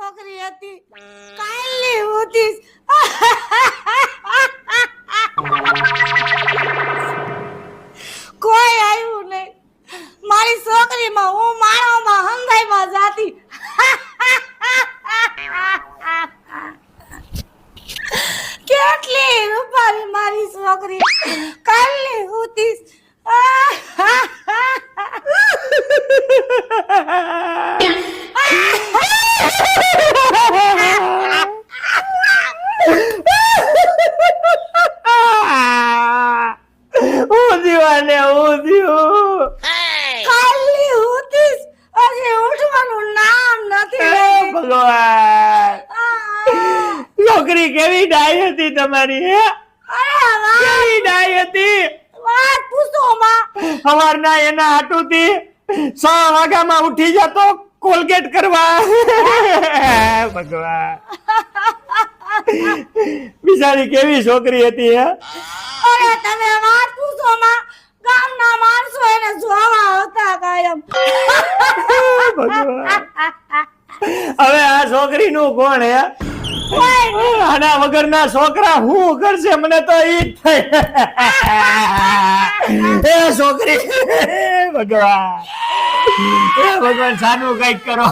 છોકરી હતી કાલની હતી કોઈ આવ્યું નહીં મારી છોકરીમાં હું માણામાં હંગાઈમાં જાતી કેટલી રૂપારી મારી છોકરી કાલની હતી કાલની હતી હજી ઉઠવાનું નામ નથી ભગવાન છોકરી કેવી ડાય હતી તમારી હે કેવી ડાય હતી વાત પૂછો માં સવારના એના હાટુથી 6 વાગ્યામાં ઉઠી જતો કોલગેટ કરવા ભગવાન બિચારી કેવી છોકરી હતી હે અરે તમે વાત પૂછો માં ગામના માણસો એને જોવા હતા કાયમ ભગવાન હવે આ છોકરી નું કોણ હે આના વગરના છોકરા શું કરશે મને તો ઈ જ થાય એ છોકરી ભગવાન સાનું કઈક કરો